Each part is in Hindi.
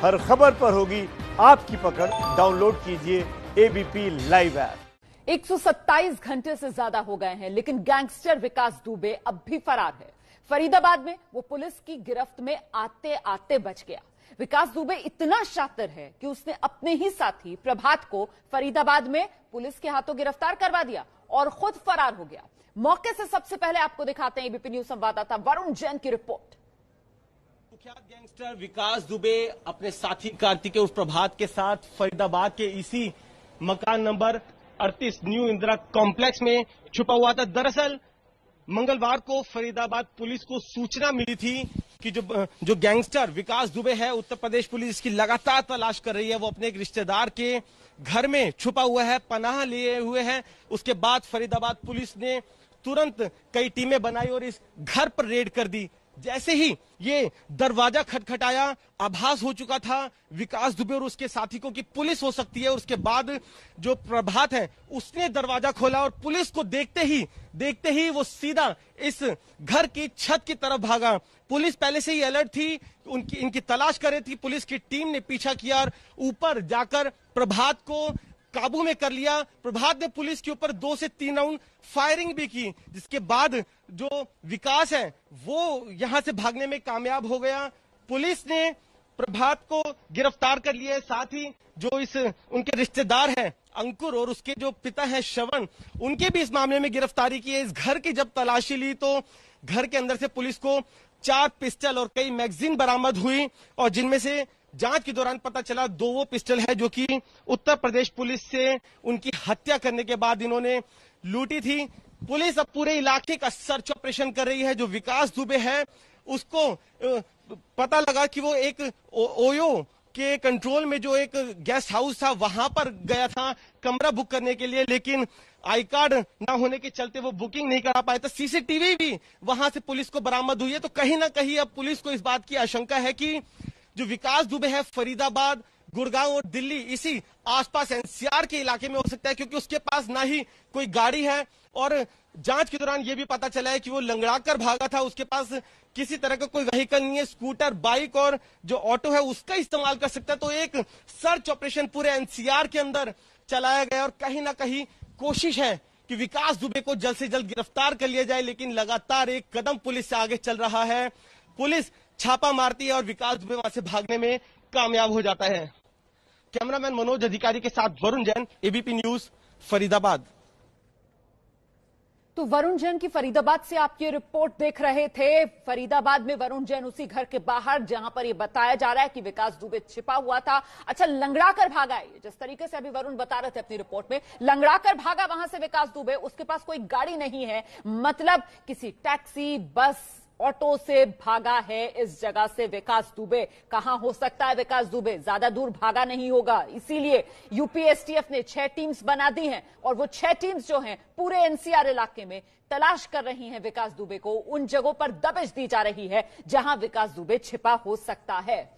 हर खबर पर होगी आपकी पकड़। डाउनलोड कीजिए एबीपी लाइव ऐप। 127 घंटे से ज्यादा हो गए हैं, लेकिन गैंगस्टर विकास दुबे अब भी फरार है। फरीदाबाद में वो पुलिस की गिरफ्त में आते आते बच गया। विकास दुबे इतना शातिर है कि उसने अपने ही साथी प्रभात को फरीदाबाद में पुलिस के हाथों गिरफ्तार करवा दिया और खुद फरार हो गया। मौके से सबसे पहले आपको दिखाते हैं एबीपी न्यूज संवाददाता वरुण जैन की रिपोर्ट। कुख्यात गैंगस्टर विकास दुबे अपने साथी कार्तिक उर्फ प्रभात के साथ फरीदाबाद के इसी मकान नंबर 38 न्यू इंदिरा कॉम्प्लेक्स में छुपा हुआ था। दरअसल मंगलवार को फरीदाबाद पुलिस को सूचना मिली थी कि जो गैंगस्टर विकास दुबे है, उत्तर प्रदेश पुलिस इसकी लगातार तलाश कर रही है। वो अपने एक रिश्तेदार के घर में छुपा हुआ है, पनाह लिए हुए है। उसके बाद फरीदाबाद पुलिस ने तुरंत कई टीमें बनाई और इस घर पर रेड कर दी। जैसे ही ये दरवाजा खटखटाया, आभास हो चुका था विकास दुबे और उसके साथी को कि पुलिस हो सकती है। उसके बाद जो प्रभात है उसने दरवाजा खोला और पुलिस को देखते ही वो सीधा इस घर की छत की तरफ भागा। पुलिस पहले से ही अलर्ट थी, इनकी तलाश कर रही थी। पुलिस की टीम ने पीछा किया और ऊपर जाकर प्रभात को काबू में कर लिया। प्रभात ने पुलिस के ऊपर 2 से 3 राउंड फायरिंग भी की, जिसके बाद जो विकास है वो यहां से भागने में कामयाब हो गया। पुलिस ने प्रभात को गिरफ्तार कर लिया है। साथ ही जो उनके रिश्तेदार हैं अंकुर और उसके जो पिता हैं श्रवण, उनके भी इस मामले में गिरफ्तारी की है। इस घर की जब तलाशी ली तो घर के अंदर से पुलिस को 4 पिस्टल और कई मैगजीन बरामद हुई और जिनमें से जांच के दौरान पता चला 2 वो पिस्टल है जो कि उत्तर प्रदेश पुलिस से उनकी हत्या करने के बाद इन्होंने लूटी थी। पुलिस अब पूरे इलाके का सर्च ऑपरेशन कर रही है। जो विकास दुबे है उसको पता लगा कि वो एक ओयो के कंट्रोल में जो एक गेस्ट हाउस था वहां पर गया था कमरा बुक करने के लिए, लेकिन आई कार्ड ना होने के चलते वो बुकिंग नहीं करा पाया था। सीसीटीवी भी वहां से पुलिस को बरामद हुई है। तो कहीं ना कहीं अब पुलिस को इस बात की आशंका है कि जो विकास दुबे है फरीदाबाद, गुड़गांव और दिल्ली इसी आसपास एनसीआर के इलाके में हो सकता है, क्योंकि उसके पास ना ही कोई गाड़ी है और जांच के दौरान यह भी पता चला है कि वो लंगड़ाकर भागा था। उसके पास किसी तरह का कोई व्हीकल नहीं है। स्कूटर, बाइक और जो ऑटो है उसका इस्तेमाल कर सकता है। तो एक सर्च ऑपरेशन पूरे एनसीआर के अंदर चलाया गया और कहीं ना कहीं कोशिश है कि विकास दुबे को जल्द से जल्द गिरफ्तार कर लिया जाए, लेकिन लगातार एक कदम पुलिस से आगे चल रहा है। पुलिस छापा मारती है और विकास दुबे वहां से भागने में कामयाब हो जाता है। कैमरामैन मनोज अधिकारी के साथ वरुण जैन, एबीपी न्यूज, फरीदाबाद। तो वरुण जैन की फरीदाबाद से आप ये रिपोर्ट देख रहे थे। फरीदाबाद में वरुण जैन उसी घर के बाहर जहां पर ये बताया जा रहा है कि विकास दुबे छिपा हुआ था। अच्छा, लंगड़ा कर भागा है, जिस तरीके से अभी वरुण बता रहे थे अपनी रिपोर्ट में, लंगड़ा कर भागा वहां से विकास दुबे। उसके पास कोई गाड़ी नहीं है, मतलब किसी टैक्सी, बस, ऑटो से भागा है इस जगह से विकास दुबे। कहां हो सकता है विकास दुबे? ज्यादा दूर भागा नहीं होगा, इसीलिए यूपीएसटीएफ ने 6 टीम्स बना दी हैं और वो 6 टीम्स जो हैं पूरे एनसीआर इलाके में तलाश कर रही हैं विकास दुबे को। उन जगहों पर दबिश दी जा रही है जहां विकास दुबे छिपा हो सकता है।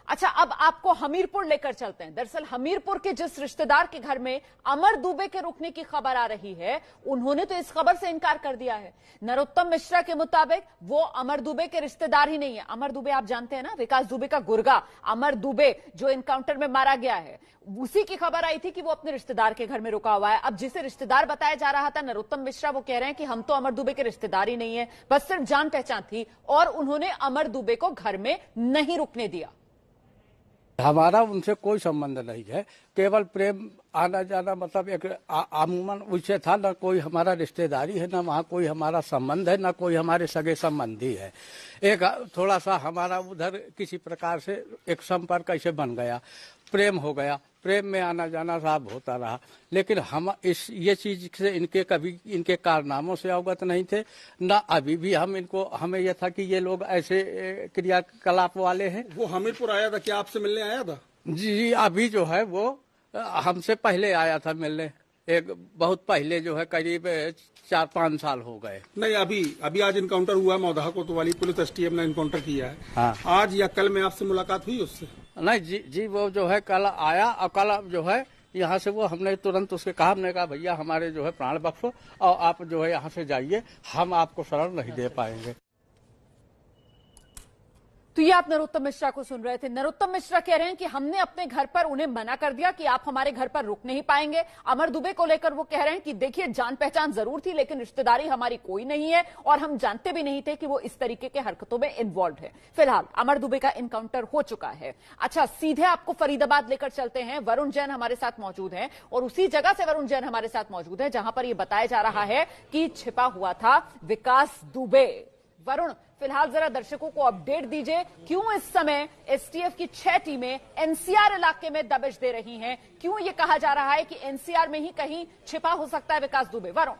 अच्छा, अब आपको हमीरपुर लेकर चलते हैं। दरअसल हमीरपुर के जिस रिश्तेदार के घर में अमर दुबे के रुकने की खबर आ रही है, उन्होंने तो इस खबर से इनकार कर दिया है। नरोत्तम मिश्रा के मुताबिक वो अमर दुबे के रिश्तेदार ही नहीं है। अमर दुबे आप जानते हैं ना, विकास दुबे का गुर्गा अमर दुबे जो एनकाउंटर में मारा गया है, उसी की खबर आई थी कि वो अपने रिश्तेदार के घर में रुका हुआ है। अब जिसे रिश्तेदार बताया जा रहा था नरोत्तम मिश्रा, वो कह रहे हैं कि हम तो अमर दुबे के रिश्तेदार ही नहीं है, बस सिर्फ जान पहचान थी और उन्होंने अमर दुबे को घर में नहीं रुकने दिया। हमारा उनसे कोई संबंध नहीं है, केवल प्रेम आना जाना, मतलब एक अमूमन उससे था। न कोई हमारा रिश्तेदारी है, न वहाँ कोई हमारा संबंध है, न कोई हमारे सगे संबंधी है। एक थोड़ा सा हमारा उधर किसी प्रकार से एक संपर्क ऐसे बन गया, प्रेम हो गया, प्रेम में आना जाना साहब होता रहा। लेकिन हम ये चीज से इनके कारनामों से अवगत नहीं थे, ना अभी भी हमें यह था कि ये लोग ऐसे क्रियाकलाप वाले हैं। वो हमीरपुर आया था, क्या आपसे मिलने आया था? जी, अभी जो है वो हमसे पहले आया था मिलने, एक बहुत पहले जो है करीब 4-5 साल हो गए। नहीं, अभी आज इनकाउंटर हुआ मौदहा कोतवाली पुलिस एसटीएफ ने इनकाउंटर किया है। हाँ। आज या कल में आपसे मुलाकात हुई उससे? नहीं जी, वो जो है कल आया और कल जो है यहाँ से वो हमने तुरंत उसके कहा, हमने कहा भैया हमारे जो है प्राण बख्शो और आप जो है यहाँ से जाइए, हम आपको शरण नहीं दे पाएंगे। तो ये आप नरोत्तम मिश्रा को सुन रहे थे। नरोत्तम मिश्रा कह रहे हैं कि हमने अपने घर पर उन्हें मना कर दिया कि आप हमारे घर पर रुक नहीं पाएंगे। अमर दुबे को लेकर वो कह रहे हैं कि देखिए, जान पहचान जरूर थी लेकिन रिश्तेदारी हमारी कोई नहीं है और हम जानते भी नहीं थे कि वो इस तरीके के हरकतों में इन्वॉल्व है। फिलहाल अमर दुबे का इनकाउंटर हो चुका है। अच्छा, सीधे आपको फरीदाबाद लेकर चलते हैं। वरुण जैन हमारे साथ मौजूद हैं और उसी जगह से वरुण जैन हमारे साथ मौजूद है जहां पर यह बताया जा रहा है कि छिपा हुआ था विकास दुबे। वरुण, फिलहाल जरा दर्शकों को अपडेट दीजिए, क्यों इस समय एसटीएफ की 6 टीमें एनसीआर इलाके में दबिश दे रही हैं? क्यों यह कहा जा रहा है कि एनसीआर में ही कहीं छिपा हो सकता है विकास दुबे? वरुण,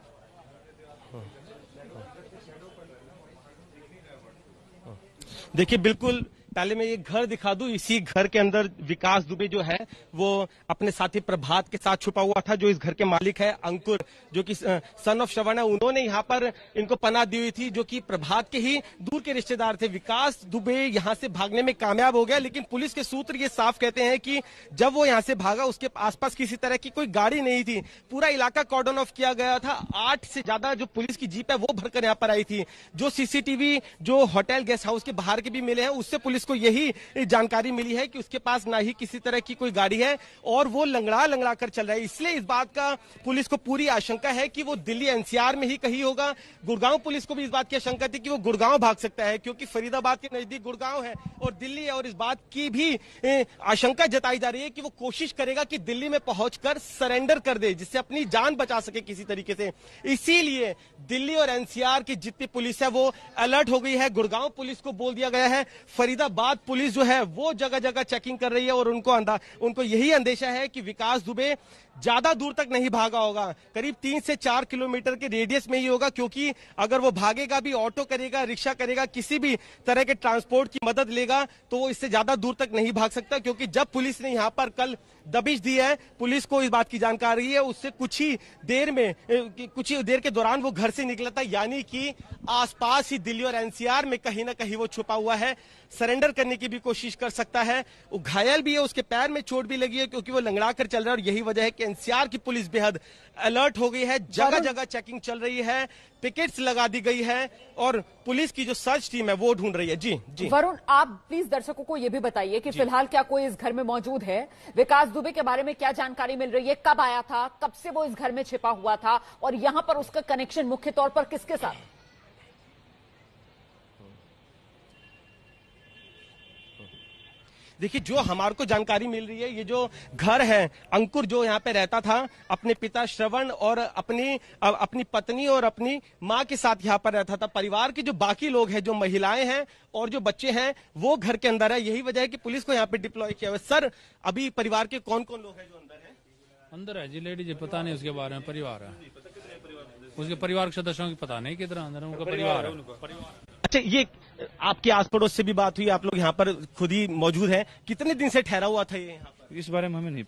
देखिए, बिल्कुल पहले मैं ये घर दिखा दूं। इसी घर के अंदर विकास दुबे जो है वो अपने साथी प्रभात के साथ छुपा हुआ था। जो इस घर के मालिक है अंकुर, जो कि सन ऑफ श्रवण है, उन्होंने यहाँ पर इनको पनाह दी हुई थी, जो कि प्रभात के ही दूर के रिश्तेदार थे। विकास दुबे यहाँ से भागने में कामयाब हो गया, लेकिन पुलिस के सूत्र ये साफ कहते हैं कि जब वो यहाँ से भागा उसके आसपास किसी तरह की कोई गाड़ी नहीं थी। पूरा इलाका कॉर्डन ऑफ किया गया था। 8 से ज्यादा जो पुलिस की जीप है वो भरकर यहाँ पर आई थी। जो सीसीटीवी जो होटल गेस्ट हाउस के बाहर के भी मिले हैं, उससे पुलिस को यही जानकारी मिली है कि उसके पास ना ही किसी तरह की कोई गाड़ी है और वो लंगड़ा कर चल रहा है। इसलिए इस बात का पुलिस को पूरी आशंका है कि वो दिल्ली एनसीआर में ही कहीं होगा। गुड़गांव पुलिस को भी इस बात की आशंका थी कि वो गुड़गांव भाग सकता है, क्योंकि फरीदाबाद के नजदीक गुड़गांव है और दिल्ली है। और इस बात की भी आशंका जताई जा रही है कि वो कोशिश करेगा कि दिल्ली में पहुंचकर सरेंडर कर दे, जिससे अपनी जान बचा सके किसी तरीके से। इसीलिए दिल्ली और एनसीआर की जितनी पुलिस है वो अलर्ट हो गई है। गुड़गांव पुलिस को बोल दिया गया है। फरीदाबाद पुलिस जो है वो जगह जगह चेकिंग कर रही है और उनको यही अंदेशा है कि विकास दुबे ज्यादा दूर तक नहीं भागा होगा। करीब 3 से 4 किलोमीटर के रेडियस में ही होगा, क्योंकि अगर वो भागेगा भी, ऑटो करेगा, रिक्शा करेगा, किसी भी तरह के ट्रांसपोर्ट की मदद लेगा, तो वो इससे ज्यादा दूर तक नहीं भाग सकता। क्योंकि जब पुलिस ने यहाँ पर कल दबिश दी है, पुलिस को इस बात की जानकारी है, उससे कुछ ही देर के दौरान वो घर से निकला था, यानी कि आसपास ही दिल्ली और एनसीआर में कहीं ना कहीं वो छुपा हुआ है। सरेंडर करने की भी कोशिश कर सकता है। वो घायल भी है, उसके पैर में चोट भी लगी है, क्योंकि वो लंगड़ा कर चल रहा है। और यही वजह है कि एनसीआर की पुलिस बेहद अलर्ट हो गई है। जगह जगह चेकिंग चल रही है, पिकेट्स लगा दी गई है और पुलिस की जो सर्च टीम है वो ढूंढ रही है। जी वरुण, आप प्लीज दर्शकों को यह भी बताइए कि फिलहाल क्या कोई इस घर में मौजूद है? विकास दुबे के बारे में क्या जानकारी मिल रही है? कब आया था, कब से वो इस घर में छिपा हुआ था और यहां पर उसका कनेक्शन मुख्य तौर पर किसके साथ? देखिए, जो हमारे को जानकारी मिल रही है, ये जो घर है, अंकुर जो यहाँ पे रहता था अपने पिता श्रवण और अपनी पत्नी और अपनी माँ के साथ यहाँ पर रहता था। परिवार के जो बाकी लोग हैं, जो महिलाएं हैं और जो बच्चे हैं, वो घर के अंदर है। यही वजह है कि पुलिस को यहाँ पे डिप्लॉय किया हुआ है। सर, अभी परिवार के कौन कौन लोग हैं जो अंदर है? अंदर है जी लेडीज, पता नहीं उसके बारे में। परिवार है, उसके परिवार के सदस्यों की पता नहीं कितना अंदर उनका परिवार है। अच्छा, ये आपके आस पड़ोस से भी बात हुई, आप लोग यहाँ पर खुद ही मौजूद हैं, कितने दिन से ठहरा हुआ था ये यहाँ पर? इस बारे में हमें नहीं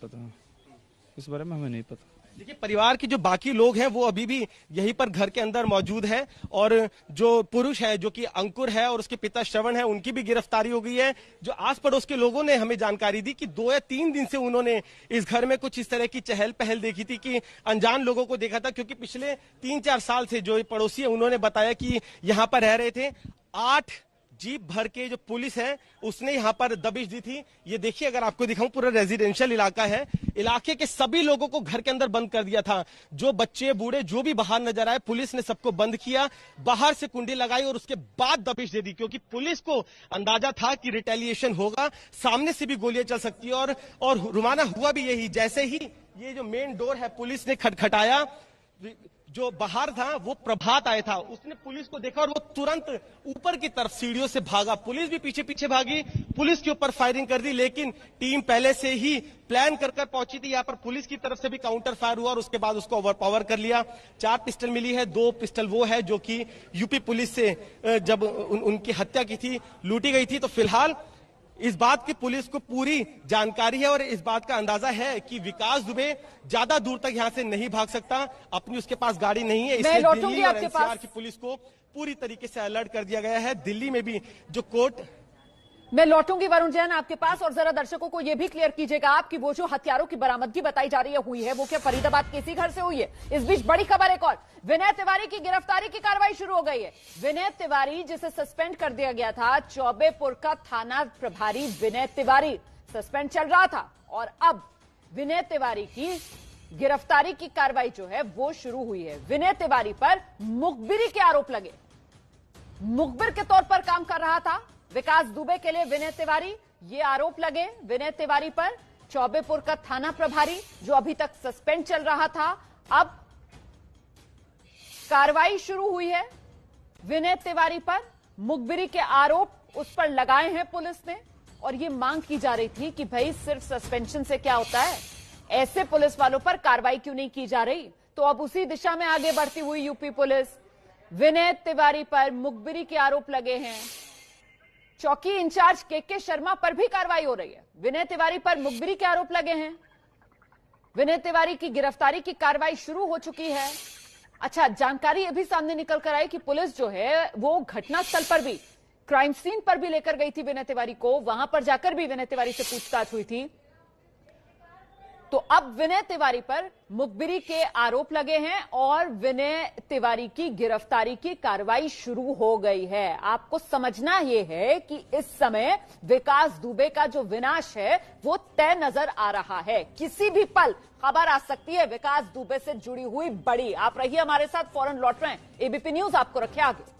पता। देखिए, परिवार के जो बाकी लोग हैं वो अभी भी यहीं पर घर के अंदर मौजूद है और जो पुरुष है, जो कि अंकुर है और उसके पिता श्रवण है, उनकी भी गिरफ्तारी हो गई है। जो आस पड़ोस के लोगों ने हमें जानकारी दी कि 2 या 3 दिन से उन्होंने इस घर में कुछ इस तरह की चहल पहल देखी थी कि अनजान लोगों को देखा था, क्योंकि पिछले 3-4 साल से जो पड़ोसी है उन्होंने बताया कि यहाँ पर रह रहे थे। 8 जीप भर के जो पुलिस है उसने यहाँ पर दबिश दी थी। ये देखिए, अगर आपको दिखाऊं, पूरा रेजिडेंशियल इलाका है। इलाके के सभी लोगों को घर के अंदर बंद कर दिया था। जो बच्चे बूढ़े जो भी बाहर नजर आए, पुलिस ने सबको बंद किया, बाहर से कुंडी लगाई और उसके बाद दबिश दे दी, क्योंकि पुलिस को अंदाजा था कि रिटेलिएशन होगा, सामने से भी गोलियां चल सकती है। और रुमाना हुआ भी यही। जैसे ही ये जो मेन डोर है पुलिस ने खटखटाया, जो बाहर था वो प्रभात आया था, उसने पुलिस को देखा और वो तुरंत ऊपर की तरफ सीढ़ियों से भागा। पुलिस भी पीछे पीछे भागी, पुलिस के ऊपर फायरिंग कर दी, लेकिन टीम पहले से ही प्लान कर पहुंची थी। यहाँ पर पुलिस की तरफ से भी काउंटर फायर हुआ और उसके बाद उसको ओवरपावर कर लिया। 4 पिस्टल मिली है, 2 पिस्टल वो है जो कि यूपी पुलिस से जब उनकी हत्या की थी, लूटी गई थी। तो फिलहाल इस बात की पुलिस को पूरी जानकारी है और इस बात का अंदाजा है कि विकास दुबे ज्यादा दूर तक यहाँ से नहीं भाग सकता। अपनी उसके पास गाड़ी नहीं है, इसलिए दिल्ली और एनसीआर की पुलिस को पूरी तरीके से अलर्ट कर दिया गया है। दिल्ली में भी जो कोर्ट मैं लौटूंगी वरुण जैन आपके पास, और जरा दर्शकों को यह भी क्लियर कीजिएगा आप कि वो जो हथियारों की बरामदगी बताई जा रही है हुई है, वो क्या फरीदाबाद के इसी घर से हुई है? इस बीच बड़ी खबर एक और, विनय तिवारी की गिरफ्तारी की कार्रवाई शुरू हो गई है। विनय तिवारी जिसे सस्पेंड कर दिया गया था, चौबेपुर का थाना प्रभारी विनय तिवारी सस्पेंड चल रहा था, और अब विनय तिवारी की गिरफ्तारी की कार्रवाई जो है वो शुरू हुई है। विनय तिवारी पर मुखबिरी के आरोप लगे, मुखबिर के तौर पर काम कर रहा था विकास दुबे के लिए विनय तिवारी, ये आरोप लगे विनय तिवारी पर। चौबेपुर का थाना प्रभारी जो अभी तक सस्पेंड चल रहा था, अब कार्रवाई शुरू हुई है विनय तिवारी पर। मुखबिरी के आरोप उस पर लगाए हैं पुलिस ने, और ये मांग की जा रही थी कि भाई सिर्फ सस्पेंशन से क्या होता है, ऐसे पुलिस वालों पर कार्रवाई क्यों नहीं की जा रही? तो अब उसी दिशा में आगे बढ़ती हुई यूपी पुलिस, विनय तिवारी पर मुखबिरी के आरोप लगे हैं। चौकी इंचार्ज के शर्मा पर भी कार्रवाई हो रही है। विनय तिवारी पर मुखबिरी के आरोप लगे हैं, विनय तिवारी की गिरफ्तारी की कार्रवाई शुरू हो चुकी है। अच्छा, जानकारी यह भी सामने निकल कर आई कि पुलिस जो है वो घटनास्थल पर भी, क्राइम सीन पर भी लेकर गई थी विनय तिवारी को, वहां पर जाकर भी विनय तिवारी से पूछताछ हुई थी। तो अब विनय तिवारी पर मुखबिरी के आरोप लगे हैं और विनय तिवारी की गिरफ्तारी की कार्रवाई शुरू हो गई है। आपको समझना यह है कि इस समय विकास दुबे का जो विनाश है वो तय नजर आ रहा है। किसी भी पल खबर आ सकती है विकास दुबे से जुड़ी हुई बड़ी। आप रहिए हमारे साथ, फौरन लौट रहे हैं, एबीपी न्यूज आपको रखे आगे।